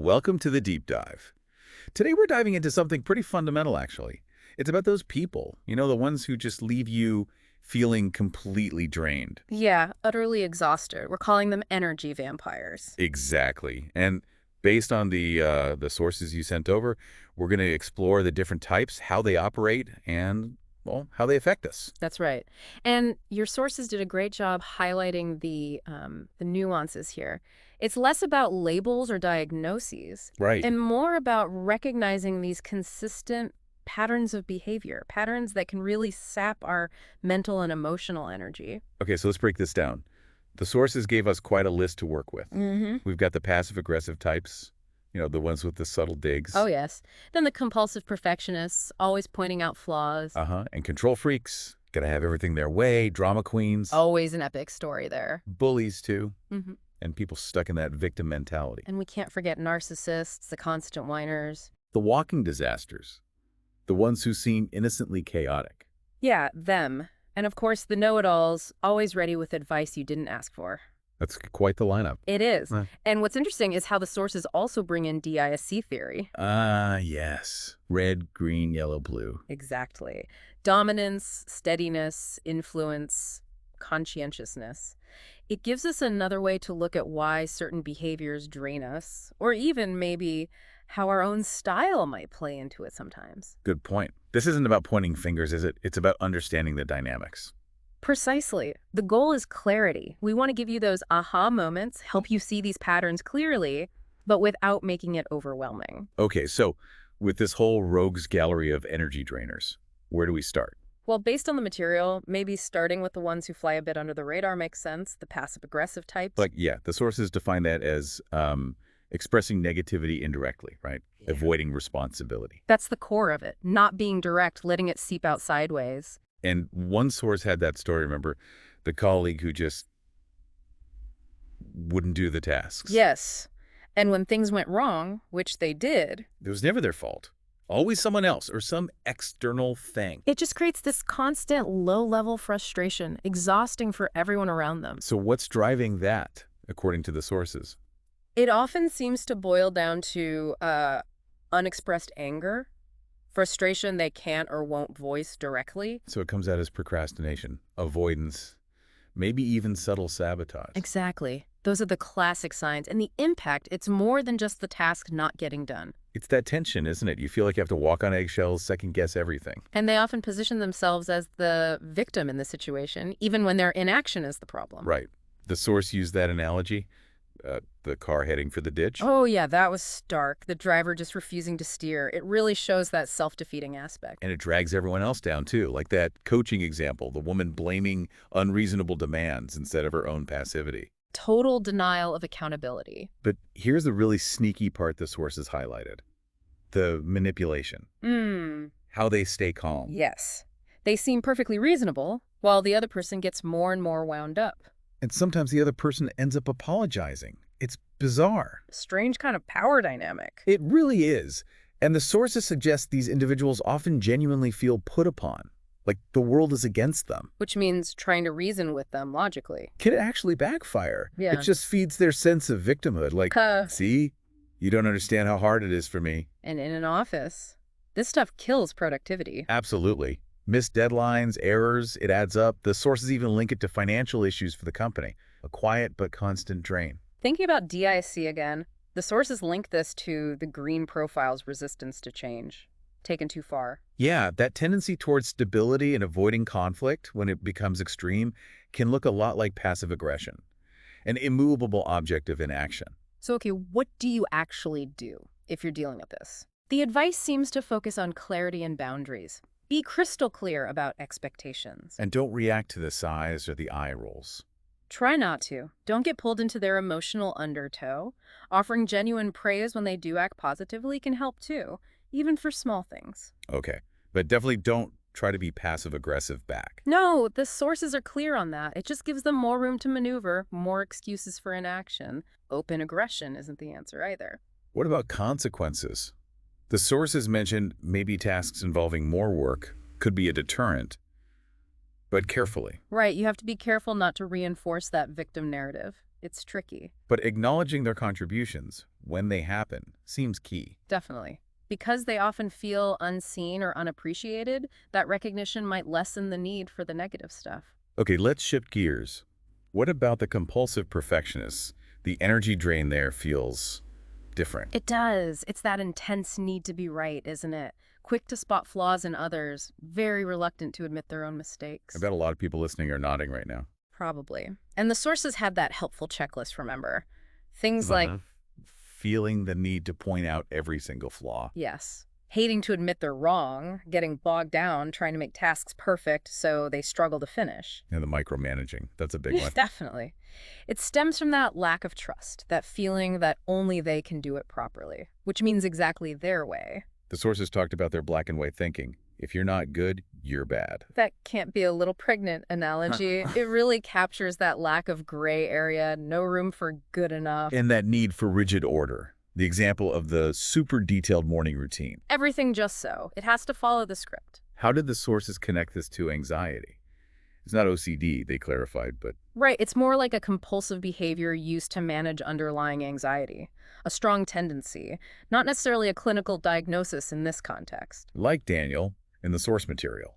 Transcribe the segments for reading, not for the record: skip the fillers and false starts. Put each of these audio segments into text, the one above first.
Welcome to the deep dive. Today we're diving into something pretty fundamental, actually. It's about those people, the ones who just leave you feeling completely drained. Yeah, utterly exhausted. We're calling them energy vampires. Exactly. And based on the sources you sent over, we're going to explore the different types, how they operate, and, well, how they affect us. That's right. And your sources did a great job highlighting the nuances here. It's less about labels or diagnoses Right. and more about recognizing these consistent patterns of behavior, patterns that can really sap our mental and emotional energy. Okay, so let's break this down. The sources gave us quite a list to work with. Mm-hmm. We've got the passive-aggressive types, the ones with the subtle Oh, digs. yes. Then the compulsive perfectionists, always pointing out flaws. Uh-huh. And control freaks. Gotta have everything their way. Drama queens. Always an epic story there. Bullies, too. Mm-hmm. And people stuck in that victim mentality. And we can't forget narcissists, the constant whiners. The walking disasters. The ones who seem innocently chaotic. Yeah, them. And of course, the know-it-alls, always ready with advice you didn't ask for. That's quite the lineup. It is. Huh. And what's interesting is how the sources also bring in DISC theory. Ah, yes. Red, green, yellow, blue. Exactly. Dominance, steadiness, influence, conscientiousness. It gives us another way to look at why certain behaviors drain us, or even maybe how our own style might play into it sometimes. Good point. This isn't about pointing fingers, is it? It's about understanding the dynamics. Precisely. The goal is clarity. We want to give you those aha moments, help you see these patterns clearly, but without making it overwhelming. Okay, so with this whole rogues gallery of energy drainers, where do we start? Well, based on the material, maybe starting with the ones who fly a bit under the radar makes sense, the passive-aggressive types. Like, yeah, the sources define that as expressing negativity indirectly, right? Yeah. Avoiding responsibility. That's the core of it, not being direct, letting it seep out sideways. And one source had that story, remember? The colleague who just wouldn't do the tasks. Yes. And when things went wrong, which they did, It was never their fault. Always someone else or some external thing. it just creates this constant low-level frustration, exhausting for everyone around them. So what's driving that, according to the sources? It often seems to boil down to unexpressed anger, frustration they can't or won't voice directly. So it comes out as procrastination, avoidance, maybe even subtle sabotage. Exactly. Those are the classic signs. And the impact, it's more than just the task not getting done. It's that tension, isn't it? You feel like you have to walk on eggshells, second-guess everything. And they often position themselves as the victim in the situation, even when their inaction is the problem. Right. The source used that analogy, the car heading for the ditch. Oh, yeah, that was stark. The driver just refusing to steer. It really shows that self-defeating aspect. And it drags everyone else down, too, like that coaching example, the woman blaming unreasonable demands instead of her own passivity. Total denial of accountability. But here's the really sneaky part the sources highlighted. The manipulation. How they stay calm. Yes. They seem perfectly reasonable, while the other person gets more and more wound up. And sometimes the other person ends up apologizing. It's bizarre. Strange kind of power dynamic. It really is. And the sources suggest these individuals often genuinely feel put upon, like the world is against them. Which means trying to reason with them logically. Can it actually backfire? Yeah. It just feeds their sense of victimhood. Like, see, you don't understand how hard it is for me. And in an office, this stuff kills productivity. Absolutely. Missed deadlines, errors, it adds up. The sources even link it to financial issues for the company. A quiet but constant drain. Thinking about DISC again, the sources link this to the green profile's resistance to change. Taken too far. Yeah, that tendency towards stability and avoiding conflict when it becomes extreme can look a lot like passive aggression, an immovable object of inaction. So, okay, what do you actually do if you're dealing with this? The advice seems to focus on clarity and boundaries. Be crystal clear about expectations. And don't react to the sighs or the eye rolls. Try not to. Don't get pulled into their emotional undertow. Offering genuine praise when they do act positively can help too, even for small things. Okay, but definitely don't try to be passive-aggressive back. No, the sources are clear on that. It just gives them more room to maneuver, more excuses for inaction. Open aggression isn't the answer either. What about consequences? The sources mentioned maybe tasks involving more work could be a deterrent, but carefully. Right, you have to be careful not to reinforce that victim narrative. It's tricky. But acknowledging their contributions when they happen seems key. Definitely. Because they often feel unseen or unappreciated, that recognition might lessen the need for the negative stuff. Okay, let's shift gears. What about the compulsive perfectionists? The energy drain there feels different. It does. It's that intense need to be right, isn't it? Quick to spot flaws in others, very reluctant to admit their own I mistakes. bet a lot of people listening are nodding right now. Probably. And the sources have that helpful checklist, remember? Things like, Feeling the need to point out every single flaw. yes, hating to admit they're wrong, getting bogged down trying to make tasks perfect so they struggle to finish. And the micromanaging. That's a big one. Definitely. It stems from that lack of trust, that feeling that only they can do it properly, which means exactly their way. The sources talked about their black and white thinking. If you're not good, you're bad. That can't be a little pregnant analogy. It really captures that lack of gray area, no room for good enough. And that need for rigid order. The example of the super detailed morning routine. Everything just so. It has to follow the script. How did the sources connect this to anxiety? It's not OCD, they clarified, but Right, it's more like a compulsive behavior used to manage underlying anxiety. A strong tendency, not necessarily a clinical diagnosis in this context. like Daniel in the source material.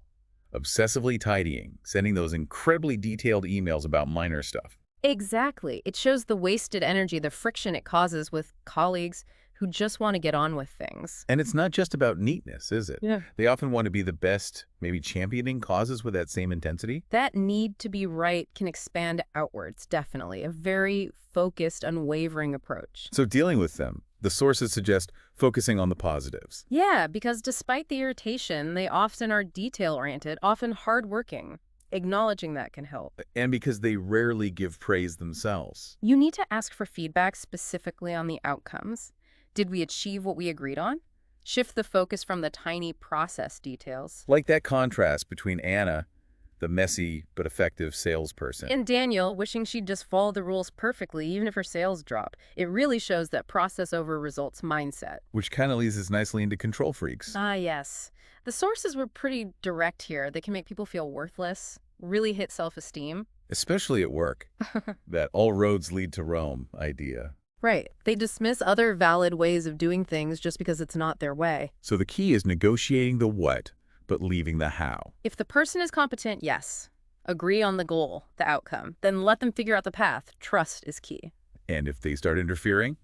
Obsessively tidying, sending those incredibly detailed emails about minor stuff. Exactly. It shows the wasted energy, the friction it causes with colleagues who just want to get on with things. And it's not just about neatness, is it? Yeah. They often want to be the best, maybe championing causes with that same intensity. That need to be right can expand outwards, definitely. A very focused, unwavering approach. So dealing with them, the sources suggest focusing on the positives. Yeah, because despite the irritation, they often are detail-oriented, often hardworking. Acknowledging that can help. And because they rarely give praise themselves. You need to ask for feedback specifically on the outcomes. Did we achieve what we agreed on? Shift the focus from the tiny process details. Like that contrast between Anna, the messy but effective salesperson. And Daniel, wishing she'd just follow the rules perfectly, even if her sales drop. It really shows that process over results mindset. Which kind of leads us nicely into control freaks. Ah, yes. The sources were pretty direct here. They can make people feel worthless, really hit self-esteem. Especially at work. That all roads lead to Rome idea. Right. They dismiss other valid ways of doing things just because it's not their way. So the key is negotiating the what, but leaving the how. If the person is competent, yes. Agree on the goal, the outcome. Then let them figure out the path. Trust is key. And if they start interfering,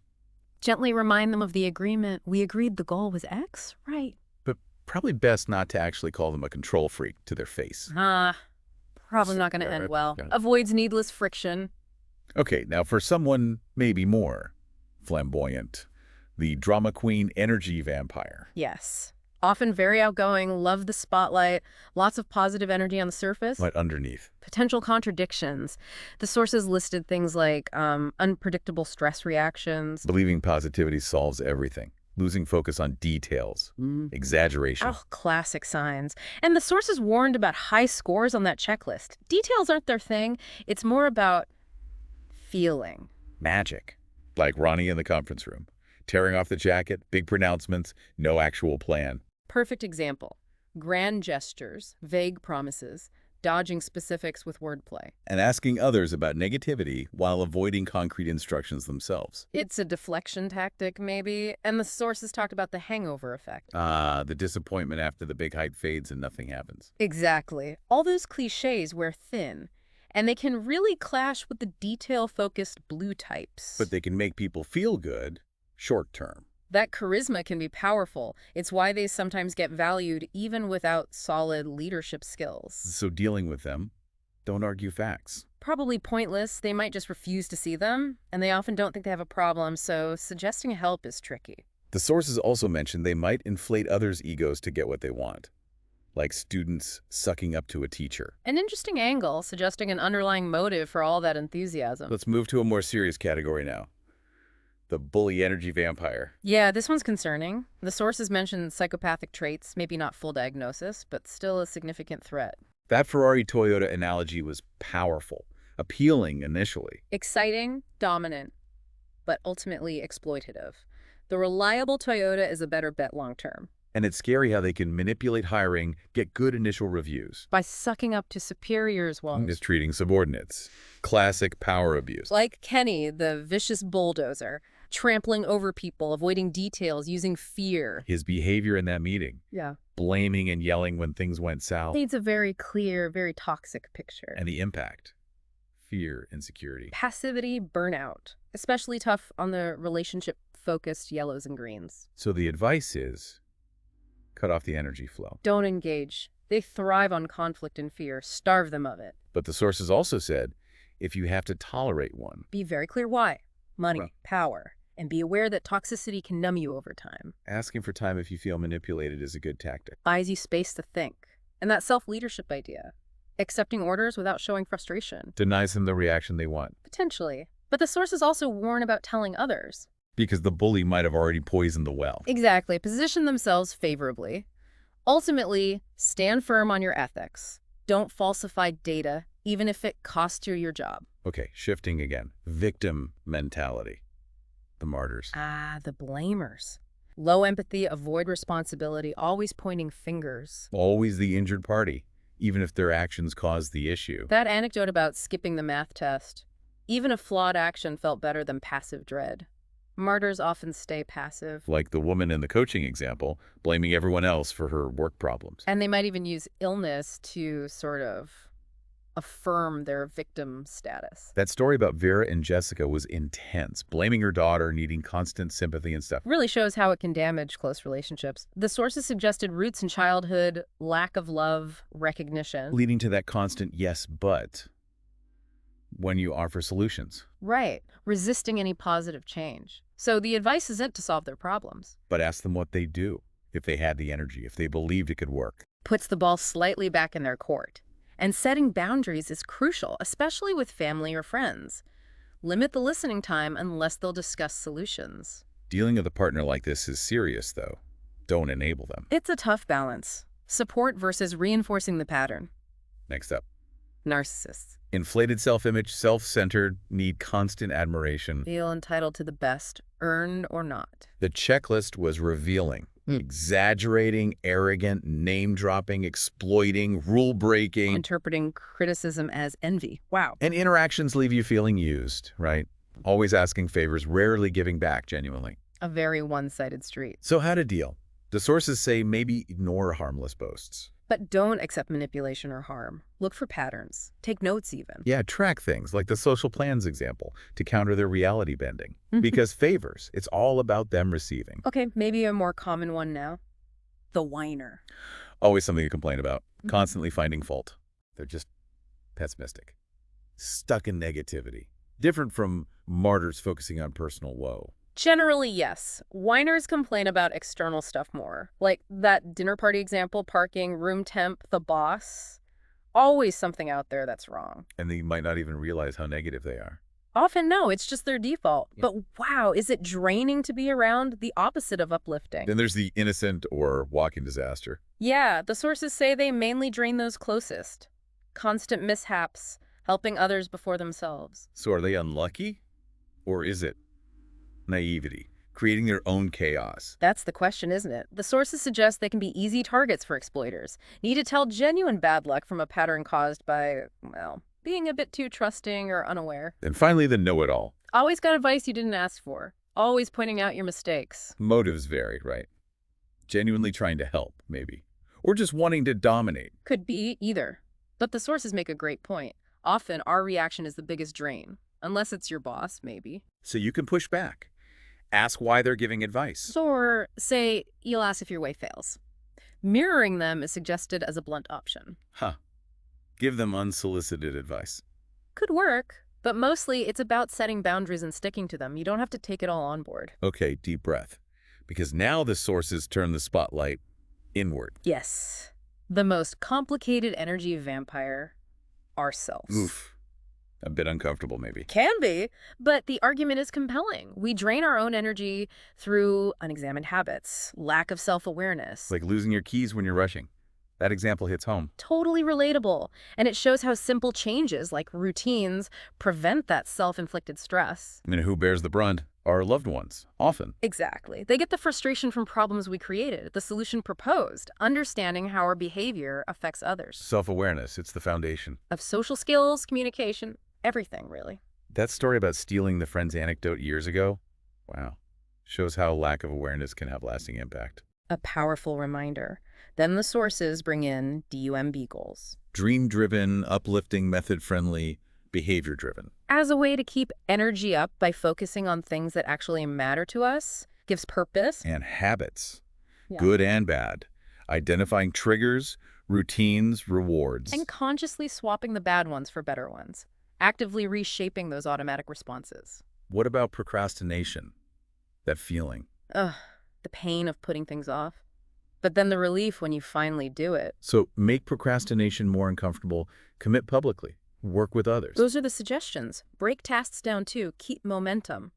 Gently remind them of the agreement. We agreed the goal was X, right? but probably best not to actually call them a control freak to their face. Probably not going to Got end it, well. got it. Avoids needless friction. Okay, now for someone maybe more flamboyant, the drama queen energy vampire. Yes. Often very outgoing, love the spotlight, lots of positive energy on the surface. But underneath. Potential contradictions. The sources listed things like unpredictable stress reactions. Believing positivity solves everything. Losing focus on details. Exaggeration. Oh, classic signs. And the sources warned about high scores on that checklist. Details aren't their thing. It's more about feeling. Magic. Like Ronnie in the conference room. Tearing off the jacket, big pronouncements, no actual plan. Perfect example. Grand gestures, vague promises, dodging specifics with wordplay. And asking others about negativity while avoiding concrete instructions themselves. It's a deflection tactic, maybe, and the sources talked about the hangover effect. The disappointment after the big hype fades and nothing happens. Exactly. All those cliches wear thin, and they can really clash with the detail-focused blue types. But they can make people feel good short term. That charisma can be powerful. It's why they sometimes get valued even without solid leadership skills. So dealing with them, don't argue facts. Probably pointless. They might just refuse to see them, and they often don't think they have a problem, so suggesting help is tricky. The sources also mentioned they might inflate others' egos to get what they want, like students sucking up to a teacher. An interesting angle, suggesting an underlying motive for all that enthusiasm. Let's move to a more serious category now. The bully energy vampire. Yeah, this one's concerning. The sources mention psychopathic traits, maybe not full diagnosis, but still a significant threat. That Ferrari-Toyota analogy was powerful, appealing initially. Exciting, dominant, but ultimately exploitative. The reliable Toyota is a better bet long term. And it's scary how they can manipulate hiring, get good initial reviews. By sucking up to superiors while Mistreating subordinates. Classic power abuse. like Kenny, the vicious bulldozer, trampling over people, avoiding details, using fear. His behavior in that meeting. Yeah. Blaming and yelling when things went south. Needs a very clear, very toxic picture. And the impact. Fear, insecurity. Passivity, burnout. Especially tough on the relationship-focused yellows and greens. So the advice is, cut off the energy flow. Don't engage. They thrive on conflict and fear. Starve them of it. But the sources also said, if you have to tolerate one, Be very clear why. Money, Right. power. And be aware that toxicity can numb you over time. asking for time if you feel manipulated is a good tactic. Buys you space to think. And that self-leadership idea. Accepting orders without showing frustration. Denies them the reaction they want. Potentially. But the sources also warn about telling others. Because the bully might have already poisoned the well. Exactly. Position themselves favorably. Ultimately, stand firm on your ethics. Don't falsify data, even if it costs you your job. Okay, shifting again. Victim mentality. The martyrs. The blamers. Low empathy, avoid responsibility, always pointing fingers. Always the injured party, even if their actions caused the issue. That anecdote about skipping the math test. Even a flawed action felt better than passive dread. Martyrs often stay passive. Like the woman in the coaching example, blaming everyone else for her work problems. And they might even use illness to sort of affirm their victim status. That story about Vera and Jessica was intense, blaming her daughter, needing constant sympathy and stuff. Really shows how it can damage close relationships. The sources suggested roots in childhood, lack of love, recognition. Leading to that constant yes, but when you offer solutions. Right. Resisting any positive change. So the advice isn't to solve their problems. But ask them what they do, if they had the energy, if they believed it could work. Puts the ball slightly back in their court. And setting boundaries is crucial, especially with family or friends. Limit the listening time unless they'll discuss solutions. Dealing with a partner like this is serious, though. Don't enable them. It's a tough balance. Support versus reinforcing the pattern. Next up. Narcissists. Inflated self-image, self-centered, need constant admiration. Feel entitled to the best, earned or not. The checklist was revealing. Exaggerating, arrogant, name-dropping, exploiting, rule-breaking. Interpreting criticism as envy. Wow. And interactions leave you feeling used, right? Always asking favors, rarely giving back genuinely. A very one-sided street. So how to deal? The sources say maybe ignore harmless boasts. But don't accept manipulation or harm. Look for patterns. Take notes even. Yeah, track things, like the social plans example, to counter their reality bending. Because favors, it's all about them receiving. Okay, maybe a more common one now. The whiner. Always something to complain about. Constantly finding fault. They're just pessimistic. Stuck in negativity. Different from martyrs focusing on personal woe. Generally, yes. Whiners complain about external stuff more. Like that dinner party example, parking, room temp, the boss. Always something out there that's wrong. And they might not even realize how negative they are. Often, no, it's just their default. Yeah. But wow, is it draining to be around? The opposite of uplifting. Then there's the innocent or walking disaster. Yeah, the sources say they mainly drain those closest. Constant mishaps, helping others before themselves. So are they unlucky? Or is it naivety, creating their own chaos? That's the question, isn't it? The sources suggest they can be easy targets for exploiters. Need to tell genuine bad luck from a pattern caused by, well, being a bit too trusting or unaware. And finally, the know-it-all. Always got advice you didn't ask for. Always pointing out your mistakes. Motives vary, right? Genuinely trying to help, maybe. Or just wanting to dominate. Could be either. But the sources make a great point. Often, our reaction is the biggest drain. Unless it's your boss, maybe. So you can push back. Ask why they're giving advice. Or say, you'll ask if your way fails. Mirroring them is suggested as a blunt option. Huh. Give them unsolicited advice. Could work, but mostly it's about setting boundaries and sticking to them. You don't have to take it all on board. Okay, deep breath. Because now the sources turn the spotlight inward. Yes. The most complicated energy vampire, ourselves. Oof. A bit uncomfortable, maybe. Can be, but the argument is compelling. We drain our own energy through unexamined habits, lack of self-awareness. Like losing your keys when you're rushing. That example hits home. Totally relatable. And it shows how simple changes, like routines, prevent that self-inflicted stress. And who bears the brunt? Our loved ones, often. Exactly. They get the frustration from problems we created, the solution proposed, understanding how our behavior affects others. Self-awareness, it's the foundation. Of social skills, communication, everything, really. That story about stealing the friend's anecdote years ago, wow, shows how lack of awareness can have lasting impact. A powerful reminder. Then the sources bring in DUMB goals Dream-driven, uplifting, method-friendly, behavior-driven. as a way to keep energy up by focusing on things that actually matter to us, gives purpose. And habits, Yeah. good and bad. Identifying triggers, routines, rewards. And consciously swapping the bad ones for better ones, actively reshaping those automatic responses. What about procrastination? That feeling. Ugh, the pain of putting things off. But then the relief when you finally do it. So make procrastination more uncomfortable, commit publicly, work with others. Those are the suggestions. Break tasks down too, keep momentum.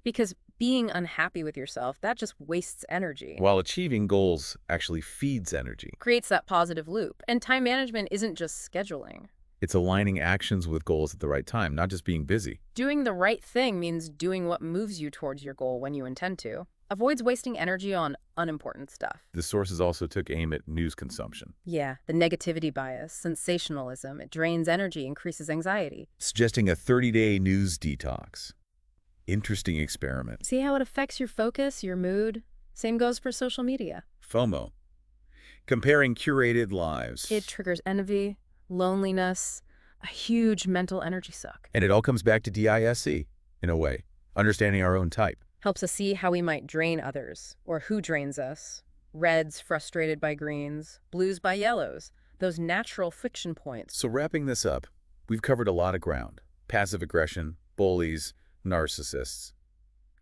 Because being unhappy with yourself, that just wastes energy. While achieving goals actually feeds energy. Creates that positive loop. And time management isn't just scheduling. It's aligning actions with goals at the right time, not just being busy. Doing the right thing means doing what moves you towards your goal when you intend to. Avoids wasting energy on unimportant stuff. The sources also took aim at news consumption, Yeah, the negativity bias, sensationalism, it drains energy, increases anxiety. suggesting a 30-day news detox. Interesting experiment. See how it affects your focus, your mood? Same goes for social media. FOMO. Comparing curated lives. It triggers envy, loneliness, a huge mental energy suck. And it all comes back to DISC, in a way, understanding our own type. Helps us see how we might drain others, or who drains us. Reds frustrated by greens, blues by yellows. Those natural friction points. So wrapping this up, we've covered a lot of ground. Passive aggression, bullies, narcissists.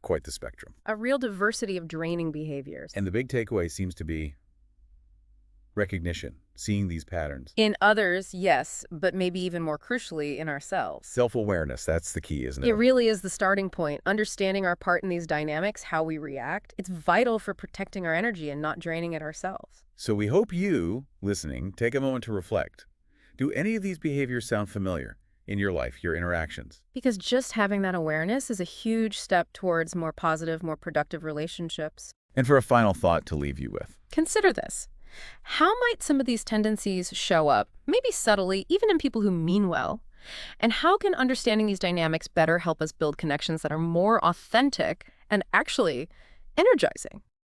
Quite the spectrum. A real diversity of draining behaviors. And the big takeaway seems to be recognition, seeing these patterns. In others, yes, but maybe even more crucially, in ourselves. Self-awareness, that's the key, isn't it? It really is the starting point. Understanding our part in these dynamics, how we react, it's vital for protecting our energy and not draining it ourselves. So we hope you, listening, take a moment to reflect. Do any of these behaviors sound familiar in your life, your interactions? Because just having that awareness is a huge step towards more positive, more productive relationships. And for a final thought to leave you with. Consider this. How might some of these tendencies show up, maybe subtly, even in people who mean well? And how can understanding these dynamics better help us build connections that are more authentic and actually energizing?